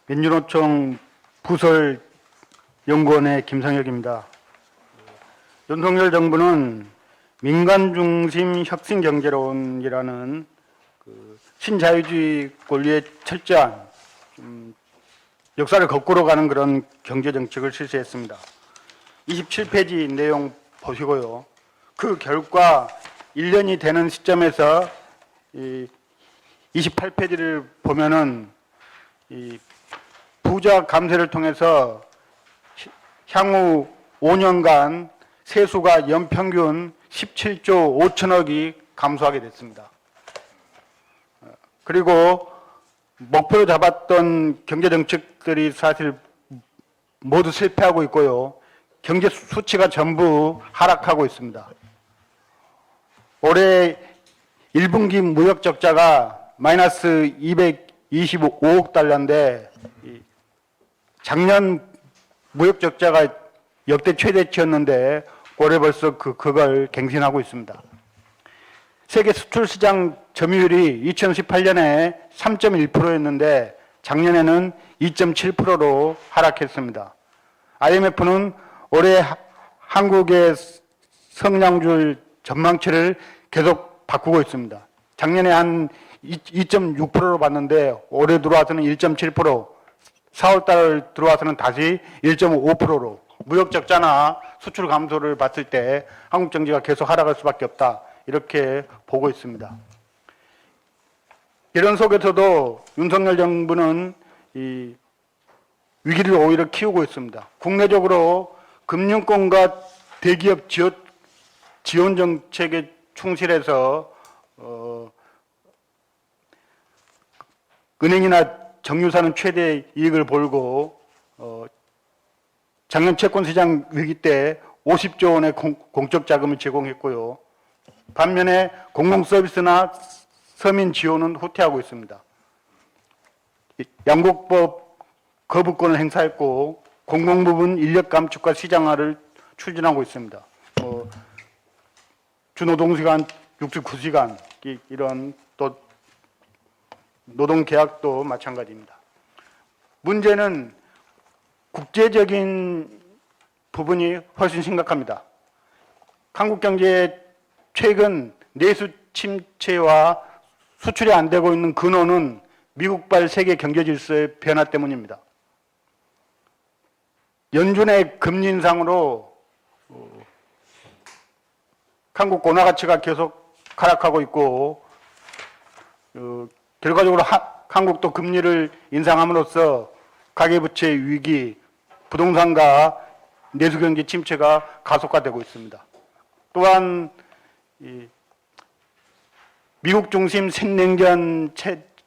민주노총 부설연구원의 김성혁입니다. 윤석열 정부는 민간 중심 혁신 경제론이라는 신자유주의 권리에 철저한 역사를 거꾸로 가는 그런 경제 정책을 실시했습니다. 27페이지 내용 보시고요. 그 결과 1년이 되는 시점에서 28페이지를 보면은 부자 감세를 통해서 향후 5년간 세수가 연평균 17조 5천억이 감소하게 됐습니다. 그리고 목표로 잡았던 경제정책들이 사실 모두 실패하고 있고요. 경제 수치가 전부 하락하고 있습니다. 올해 1분기 무역 적자가 마이너스 225억 달러인데 작년 무역 적자가 역대 최대치였는데 올해 벌써 그걸 갱신하고 있습니다. 세계 수출 시장 점유율이 2018년에 3.1%였는데 작년에는 2.7%로 하락했습니다. IMF는 올해 한국의 성장률 전망치를 계속 바꾸고 있습니다. 작년에 한 2.6%로 봤는데 올해 들어와서는 1.7%, 4월달 들어와서는 다시 1.5%로 무역 적자나 수출 감소를 봤을 때 한국 경제가 계속 하락할 수밖에 없다. 이렇게 보고 있습니다. 이런 속에서도 윤석열 정부는 이 위기를 오히려 키우고 있습니다. 국내적으로 금융권과 대기업 지원 정책에 충실해서 은행이나 정유사는 최대 이익을 벌고 작년 채권시장 위기 때 50조 원의 공적 자금을 제공했고요. 반면에 공공서비스나 서민 지원은 후퇴하고 있습니다. 양곡법 거부권을 행사했고 공공부문 인력 감축과 시장화를 추진하고 있습니다. 주노동시간 69시간 이런 또 노동계약도 마찬가지입니다. 문제는 국제적인 부분이 훨씬 심각합니다. 한국 경제의 최근 내수 침체와 수출이 안 되고 있는 근원은 미국발 세계 경제 질서의 변화 때문입니다. 연준의 금리 인상으로 한국 원화 가치가 계속 하락하고 있고 결과적으로 한국도 금리를 인상함으로써 가계부채 위기, 부동산과 내수경제 침체가 가속화되고 있습니다. 또한 미국 중심 신냉전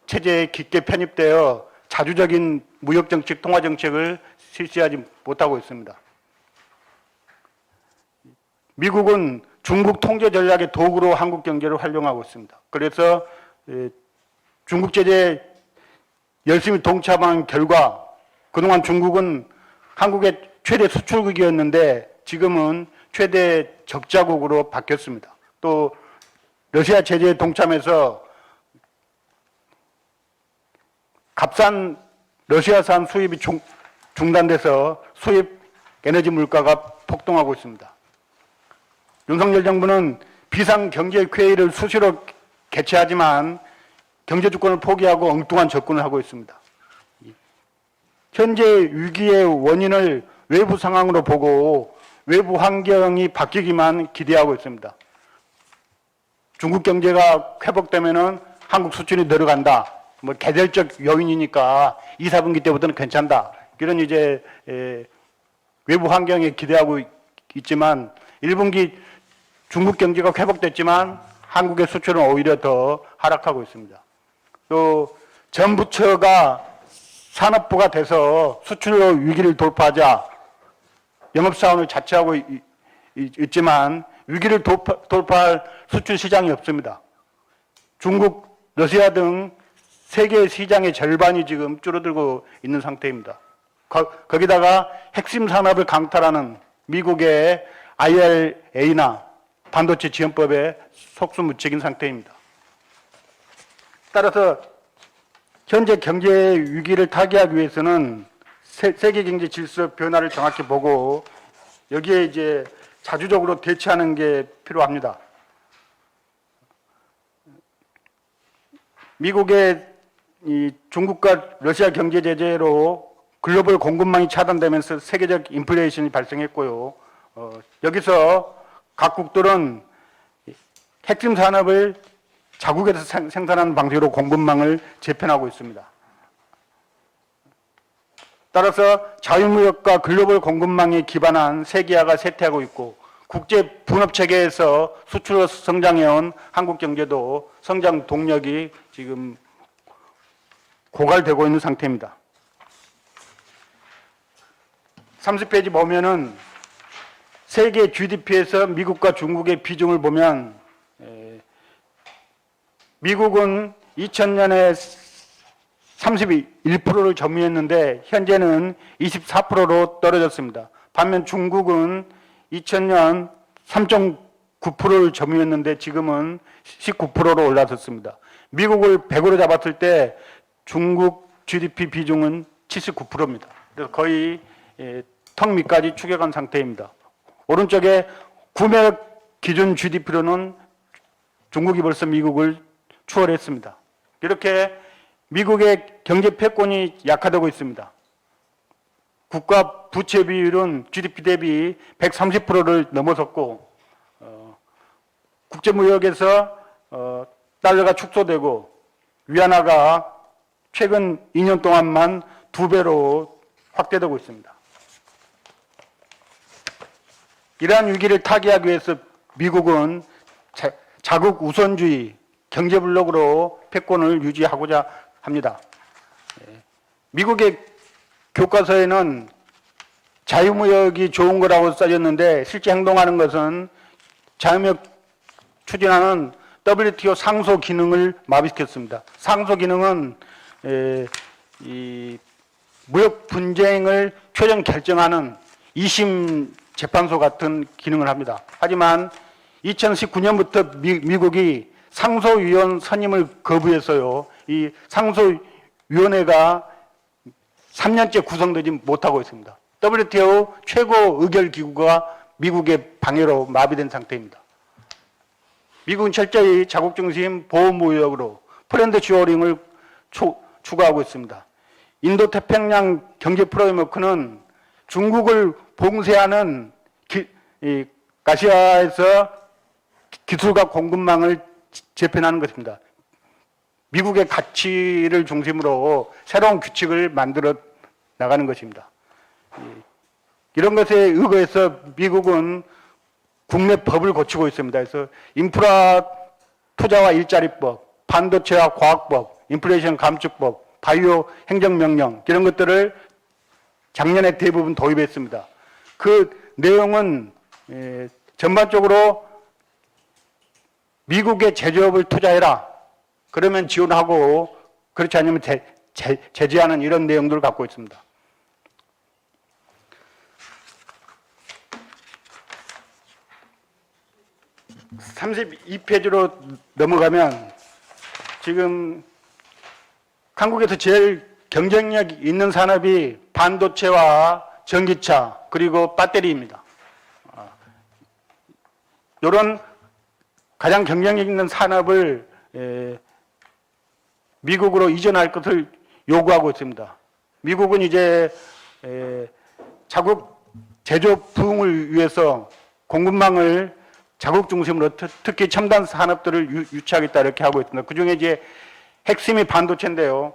체제에 깊게 편입되어 자주적인 무역정책, 통화정책을 실시하지 못하고 있습니다. 미국은 중국 통제 전략의 도구로 한국 경제를 활용하고 있습니다. 그래서 중국 제재에 열심히 동참한 결과 그동안 중국은 한국의 최대 수출국이었는데 지금은 최대 적자국으로 바뀌었습니다. 또 러시아 제재에 동참해서 값싼 러시아산 수입이 중단돼서 수입 에너지 물가가 폭등하고 있습니다. 윤석열 정부는 비상경제회의를 수시로 개최하지만 경제주권을 포기하고 엉뚱한 접근을 하고 있습니다. 현재 위기의 원인을 외부 상황으로 보고 외부 환경이 바뀌기만 기대하고 있습니다. 중국 경제가 회복되면은 한국 수출이 늘어간다. 뭐 계절적 요인이니까 2, 4분기 때부터는 괜찮다. 이런 이제 외부 환경에 기대하고 있지만 1분기 중국 경제가 회복됐지만 한국의 수출은 오히려 더 하락하고 있습니다. 또 전부처가 산업부가 돼서 수출로 위기를 돌파하자 영업사원을 자처하고 있지만 위기를 돌파할 수출 시장이 없습니다. 중국, 러시아 등 세계 시장의 절반이 지금 줄어들고 있는 상태입니다. 거기다가 핵심 산업을 강탈하는 미국의 IRA나 반도체 지원법에 속수무책인 상태입니다. 따라서 현재 경제 위기를 타개하기 위해서는 세계 경제 질서 변화를 정확히 보고 여기에 이제 자주적으로 대처하는 게 필요합니다. 미국의 이 중국과 러시아 경제 제재로 글로벌 공급망이 차단되면서 세계적 인플레이션이 발생했고요. 여기서 각국들은 핵심 산업을 자국에서 생산하는 방식으로 공급망을 재편하고 있습니다. 따라서 자유무역과 글로벌 공급망에 기반한 세계화가 쇠퇴하고 있고 국제 분업 체계에서 수출로 성장해온 한국 경제도 성장 동력이 지금 고갈되고 있는 상태입니다. 30페이지 보면은 세계 GDP에서 미국과 중국의 비중을 보면 미국은 2000년에 31%를 점유했는데 현재는 24%로 떨어졌습니다. 반면 중국은 2000년 3.9%를 점유했는데 지금은 19%로 올라섰습니다. 미국을 100으로 잡았을 때 중국 GDP 비중은 79%입니다. 그래서 거의 턱 밑까지 추격한 상태입니다. 오른쪽에 구매 기준 GDP로는 중국이 벌써 미국을 추월했습니다. 이렇게 미국의 경제 패권이 약화되고 있습니다. 국가 부채 비율은 GDP 대비 130%를 넘어섰고 국제무역에서 달러가 축소되고 위안화가 최근 2년 동안만 2배로 확대되고 있습니다. 이러한 위기를 타개하기 위해서 미국은 자국 우선주의 경제 블록으로 패권을 유지하고자 합니다. 미국의 교과서에는 자유무역이 좋은 거라고 써졌는데 실제 행동하는 것은 자유무역 추진하는 WTO 상소 기능을 마비시켰습니다. 상소 기능은 이 무역 분쟁을 최종 결정하는 2심 재판소 같은 기능을 합니다. 하지만 2019년부터 미국이 상소위원 선임을 거부해서요. 이 상소위원회가 3년째 구성되지 못하고 있습니다. WTO 최고 의결 기구가 미국의 방해로 마비된 상태입니다. 미국은 철저히 자국 중심 보호무역으로 프렌드 슈어링을 추구하고 있습니다. 인도 태평양 경제 프레임워크는 중국을 봉쇄하는 아시아에서 기술과 공급망을 재편하는 것입니다. 미국의 가치를 중심으로 새로운 규칙을 만들어 나가는 것입니다. 이런 것에 의거해서 미국은 국내 법을 고치고 있습니다. 그래서 인프라 투자와 일자리법, 반도체와 과학법, 인플레이션 감축법, 바이오 행정명령 이런 것들을 작년에 대부분 도입했습니다. 그 내용은 전반적으로 미국의 제조업을 투자해라. 그러면 지원하고 그렇지 않으면 제재하는 이런 내용들을 갖고 있습니다. (32페이지로) 넘어가면 지금 한국에서 제일 경쟁력 있는 산업이 반도체와 전기차 그리고 배터리입니다. 이런 가장 경쟁력 있는 산업을 미국으로 이전할 것을 요구하고 있습니다. 미국은 이제 자국 제조 부흥을 위해서 공급망을 자국 중심으로 특히 첨단 산업들을 유치하겠다 이렇게 하고 있습니다. 그중에 이제 핵심이 반도체인데요.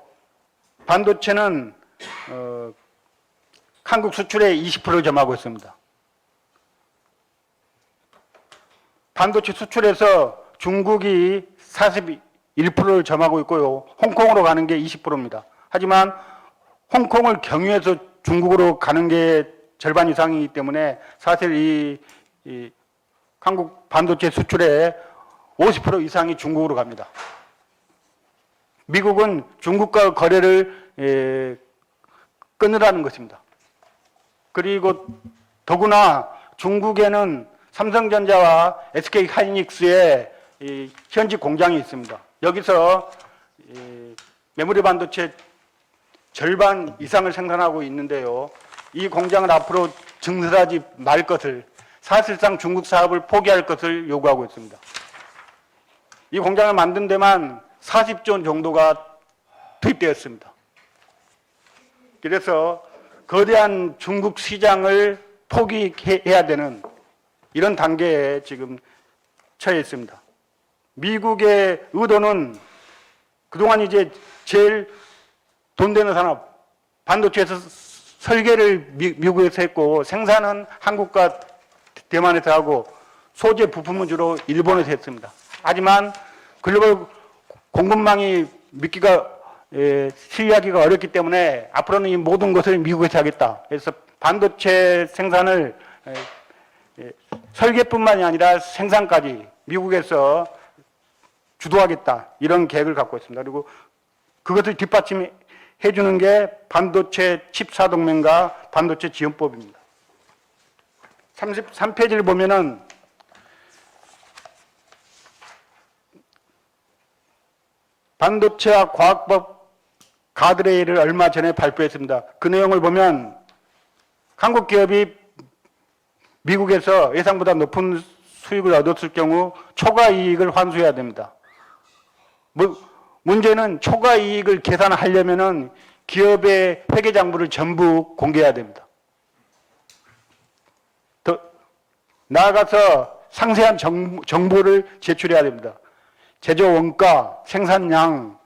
반도체는 한국 수출의 20%를 점하고 있습니다. 반도체 수출에서 중국이 41%를 점하고 있고요. 홍콩으로 가는 게 20%입니다. 하지만 홍콩을 경유해서 중국으로 가는 게 절반 이상이기 때문에 사실 이 한국 반도체 수출의 50% 이상이 중국으로 갑니다. 미국은 중국과 거래를 끊으라는 것입니다. 그리고 더구나 중국에는 삼성전자와 SK 하이닉스의 현지 공장이 있습니다. 여기서 메모리 반도체 절반 이상을 생산하고 있는데요. 이 공장을 앞으로 증설하지 말 것을, 사실상 중국 사업을 포기할 것을 요구하고 있습니다. 이 공장을 만든 데만 40조 원 정도가 투입되었습니다. 그래서 거대한 중국 시장을 포기해야 되는 이런 단계에 지금 처해 있습니다. 미국의 의도는 그동안 이제 제일 돈 되는 산업, 반도체에서 설계를 미국에서 했고 생산은 한국과 대만에서 하고 소재 부품은 주로 일본에서 했습니다. 하지만 글로벌 공급망이 믿기가 신뢰하기가 어렵기 때문에 앞으로는 이 모든 것을 미국에서 하겠다. 그래서 반도체 생산을 설계뿐만이 아니라 생산까지 미국에서 주도하겠다. 이런 계획을 갖고 있습니다. 그리고 그것을 뒷받침해 주는 게 반도체 칩사동맹과 반도체 지원법입니다. 33페이지를 보면은 반도체와 과학법 가드레일을 얼마 전에 발표했습니다. 그 내용을 보면 한국 기업이 미국에서 예상보다 높은 수익을 얻었을 경우 초과 이익을 환수해야 됩니다. 문제는 초과 이익을 계산하려면은 기업의 회계장부를 전부 공개해야 됩니다. 더 나아가서 상세한 정보를 제출해야 됩니다. 제조 원가, 생산량,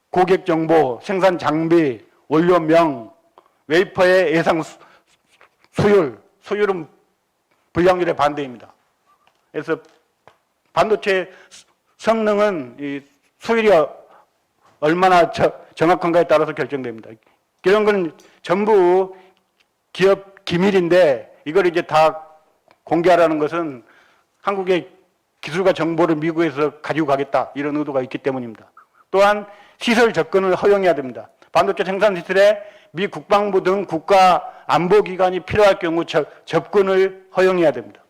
고객 정보, 생산 장비, 원료명, 웨이퍼의 예상 수율은 불량률의 반대입니다. 그래서 반도체 성능은 이 수율이 얼마나 정확한가에 따라서 결정됩니다. 이런 건 전부 기업 기밀인데 이걸 이제 다 공개하라는 것은 한국의 기술과 정보를 미국에서 가지고 가겠다 이런 의도가 있기 때문입니다. 또한 시설 접근을 허용해야 됩니다. 반도체 생산 시설에 미 국방부 등 국가 안보기관이 필요할 경우 접근을 허용해야 됩니다.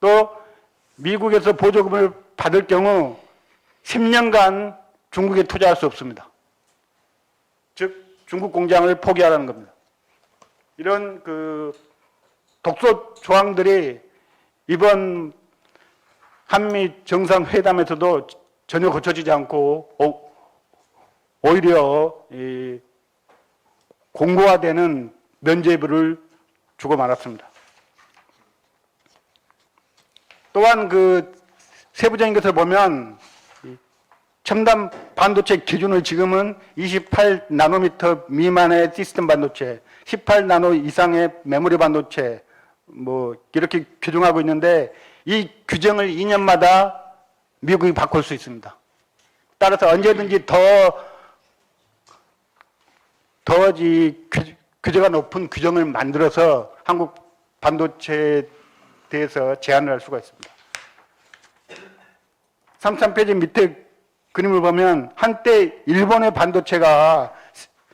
또 미국에서 보조금을 받을 경우 10년간 중국에 투자할 수 없습니다. 즉 중국 공장을 포기하라는 겁니다. 이런 그 독소 조항들이 이번 한미 정상회담에서도 전혀 고쳐지지 않고 오히려 공고화되는 면죄부를 주고 말았습니다. 또한 그 세부적인 것을 보면 첨단 반도체 기준을 지금은 28나노미터 미만의 시스템 반도체, 18나노 이상의 메모리 반도체 뭐 이렇게 규정하고 있는데 이 규정을 2년마다 미국이 바꿀 수 있습니다. 따라서 언제든지 더 규제가 높은 규정을 만들어서 한국 반도체에 대해서 제한을 할 수가 있습니다. 33페이지 밑에 그림을 보면 한때 일본의 반도체가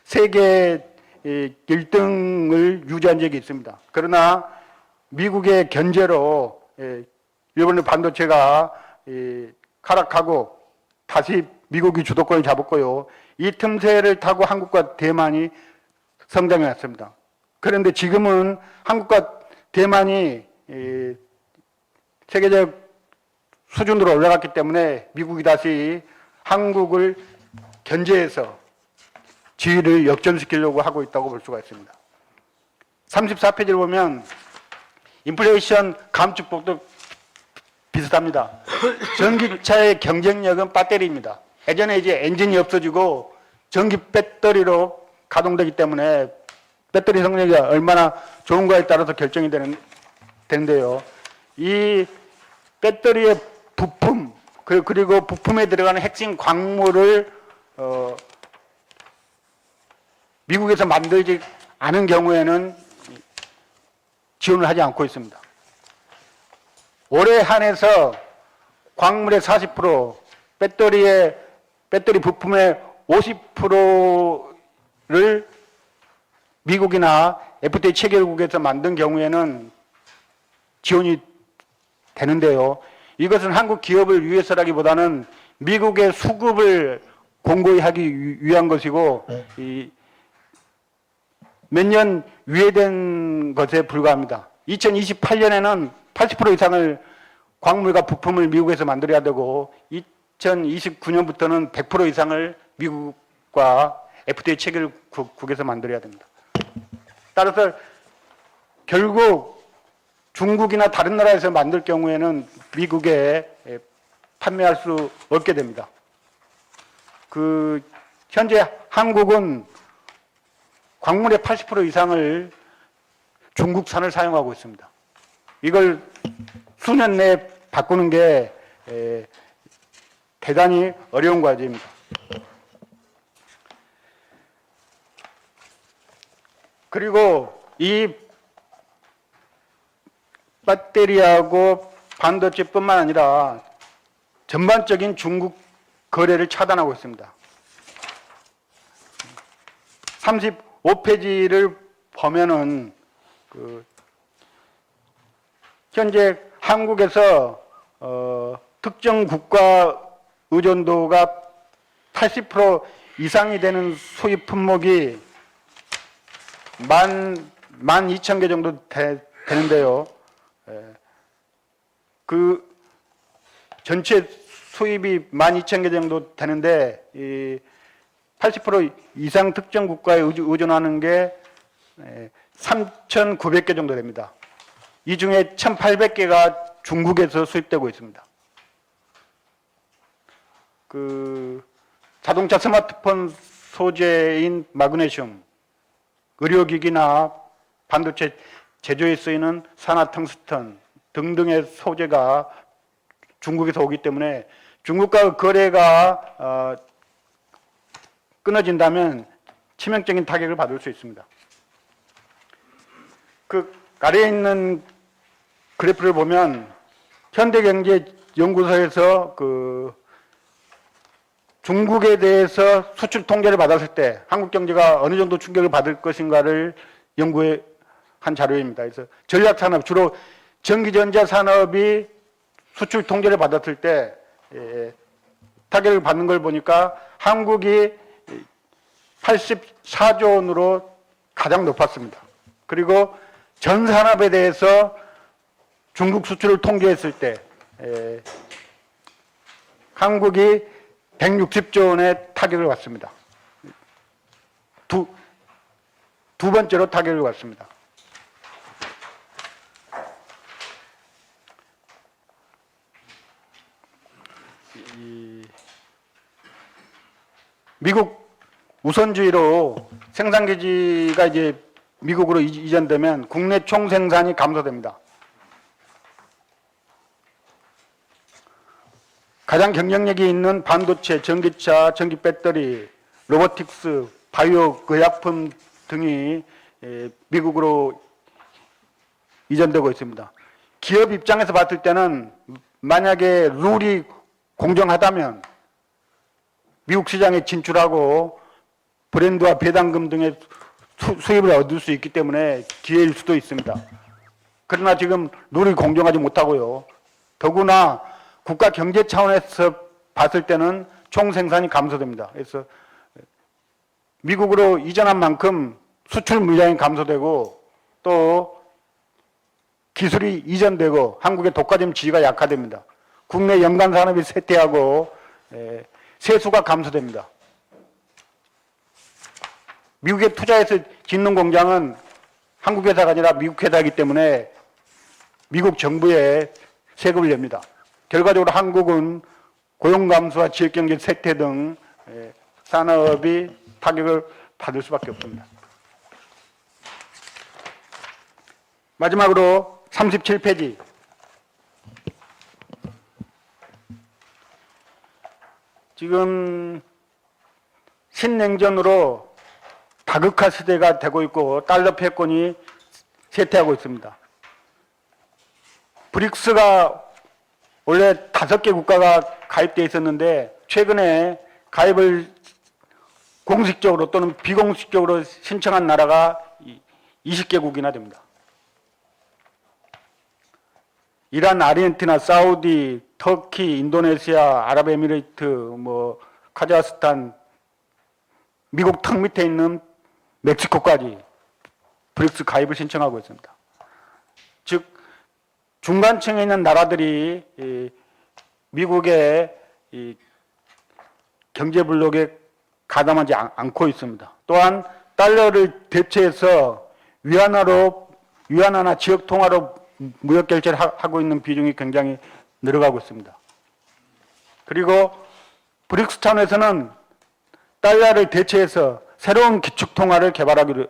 세계 1등을 유지한 적이 있습니다. 그러나 미국의 견제로 일본의 반도체가 하락하고 다시 미국이 주도권을 잡았고요. 이 틈새를 타고 한국과 대만이 성장해 왔습니다. 그런데 지금은 한국과 대만이 세계적 수준으로 올라갔기 때문에 미국이 다시 한국을 견제해서 지위를 역전시키려고 하고 있다고 볼 수가 있습니다. 34페이지를 보면 인플레이션 감축법도 비슷합니다. 전기차의 경쟁력은 배터리입니다. 예전에 이제 엔진이 없어지고 전기 배터리로 가동되기 때문에 배터리 성능이 얼마나 좋은가에 따라서 결정이 되는데요. 이 배터리의 부품 그리고 부품에 들어가는 핵심 광물을 미국에서 만들지 않은 경우에는 지원을 하지 않고 있습니다. 올해 한해서 광물의 40%, 배터리 부품의 50%를 미국이나 FTA 체결국에서 만든 경우에는 지원이 되는데요. 이것은 한국 기업을 위해서라기보다는 미국의 수급을 공고히 하기 위한 것이고 몇 년 유예된 것에 불과합니다. 2028년에는 80% 이상을 광물과 부품을 미국에서 만들어야 되고 2029년부터는 100% 이상을 미국과 FTA 체결 국에서 만들어야 됩니다. 따라서 결국 중국이나 다른 나라에서 만들 경우에는 미국에 판매할 수 없게 됩니다. 현재 한국은 광물의 80% 이상을 중국산을 사용하고 있습니다. 이걸 수년 내에 바꾸는 게 대단히 어려운 과제입니다. 그리고 이 배터리하고 반도체뿐만 아니라 전반적인 중국 거래를 차단하고 있습니다. 35페이지를 보면은 현재 한국에서 특정 국가 의존도가 80% 이상이 되는 수입 품목이 12,000개 정도 되는데요. 전체 수입이 12,000개 정도 되는데 80% 이상 특정 국가에 의존하는 게 3,900개 정도 됩니다. 이 중에 1,800개가 중국에서 수입되고 있습니다. 자동차 스마트폰 소재인 마그네슘, 의료기기나 반도체 제조에 쓰이는 산화텅스턴 등등의 소재가 중국에서 오기 때문에 중국과 거래가 끊어진다면 치명적인 타격을 받을 수 있습니다. 아래에 있는 그래프를 보면 현대경제연구소에서 중국에 대해서 수출 통계를 받았을 때 한국 경제가 어느 정도 충격을 받을 것인가를 연구한 자료입니다. 그래서 전략산업, 주로 전기전자 산업이 수출 통계를 받았을 때 타격을 받는 걸 보니까 한국이 84조 원으로 가장 높았습니다. 그리고 전 산업에 대해서 중국 수출을 통계했을 때 한국이 160조 원의 타격을 받습니다. 두 번째로 타격을 받습니다. 미국 우선주의로 생산기지가 이제 미국으로 이전되면 국내 총생산이 감소됩니다. 가장 경쟁력이 있는 반도체, 전기차, 전기배터리, 로보틱스, 바이오 의약품 등이 미국으로 이전되고 있습니다. 기업 입장에서 봤을 때는 만약에 룰이 공정하다면 미국 시장에 진출하고 브랜드와 배당금 등의 수입을 얻을 수 있기 때문에 기회일 수도 있습니다. 그러나 지금 룰이 공정하지 못하고요. 더구나 국가 경제 차원에서 봤을 때는 총생산이 감소됩니다. 그래서 미국으로 이전한 만큼 수출 물량이 감소되고 또 기술이 이전되고 한국의 독과점 지위가 약화됩니다. 국내 연간 산업이 쇠퇴하고 세수가 감소됩니다. 미국에 투자해서 짓는 공장은 한국 회사가 아니라 미국 회사이기 때문에 미국 정부에 세금을 냅니다. 결과적으로 한국은 고용 감소와 지역경제 쇠퇴 등 산업이 타격을 받을 수밖에 없습니다. 마지막으로 37페이지. 지금 신냉전으로 다극화 시대가 되고 있고 달러 패권이 쇠퇴하고 있습니다. 브릭스가 원래 5개 국가가 가입되어 있었는데 최근에 가입을 공식적으로 또는 비공식적으로 신청한 나라가 20개국이나 됩니다. 이란, 아르헨티나, 사우디, 터키, 인도네시아, 아랍에미레이트, 카자흐스탄, 미국 턱 밑에 있는 멕시코까지 브릭스 가입을 신청하고 있습니다. 즉 중간층에 있는 나라들이 미국의 경제 블록에 가담하지 않고 있습니다. 또한 달러를 대체해서 위안화나 지역 통화로 무역 결제를 하고 있는 비중이 굉장히 늘어가고 있습니다. 그리고 브릭스 차원에서는 달러를 대체해서 새로운 기축 통화를 개발하기로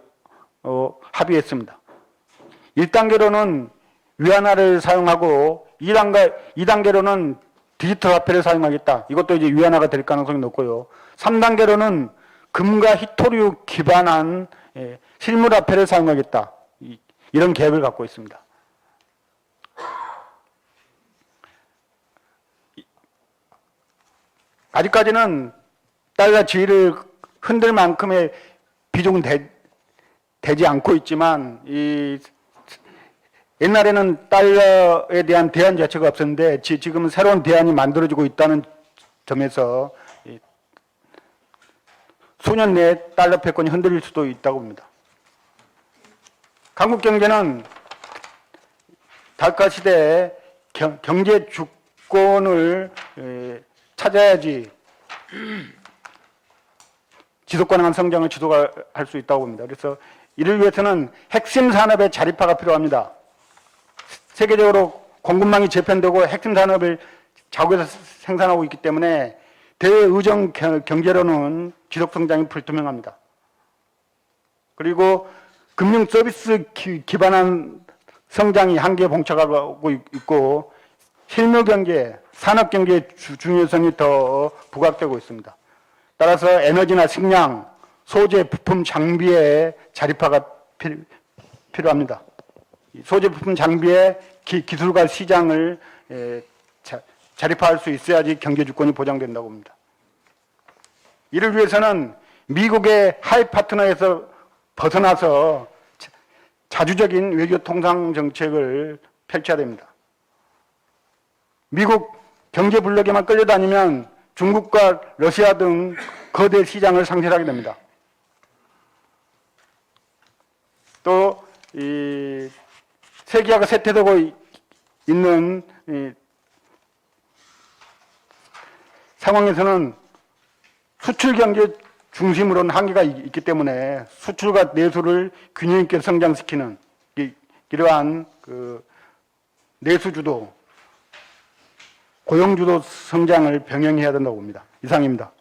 합의했습니다. 1단계로는 위안화를 사용하고 2단계로는 디지털 화폐를 사용하겠다. 이것도 이제 위안화가 될 가능성이 높고요. 3단계로는 금과 희토류 기반한 실물 화폐를 사용하겠다. 이런 계획을 갖고 있습니다. 아직까지는 달러 지위를 흔들 만큼의 비중은 되지 않고 있지만 옛날에는 달러에 대한 대안 자체가 없었는데 지금은 새로운 대안이 만들어지고 있다는 점에서 수년 내에 달러 패권이 흔들릴 수도 있다고 봅니다. 한국 경제는 다카 시대에 경제 주권을 찾아야지 지속 가능한 성장을 지속할 수 있다고 봅니다. 그래서 이를 위해서는 핵심 산업의 자립화가 필요합니다. 세계적으로 공급망이 재편되고 핵심 산업을 자국에서 생산하고 있기 때문에 대의정 경제로는 지속 성장이 불투명합니다. 그리고 금융 서비스 기반한 성장이 한계에 봉착하고 있고 실무 경제, 산업 경제의 중요성이 더 부각되고 있습니다. 따라서 에너지나 식량, 소재, 부품, 장비의 자립화가 필요합니다. 소재, 부품, 장비의 기술과 시장을 자립화할 수 있어야지 경제 주권이 보장된다고 봅니다. 이를 위해서는 미국의 하이 파트너에서 벗어나서 자주적인 외교 통상 정책을 펼쳐야 됩니다. 미국 경제 블록에만 끌려다니면 중국과 러시아 등 거대 시장을 상실하게 됩니다. 또 세계화가 쇠퇴되고 있는 상황에서는 수출 경제 중심으로는 한계가 있기 때문에 수출과 내수를 균형 있게 성장시키는 이러한 내수주도, 고용주도 성장을 병행해야 된다고 봅니다. 이상입니다.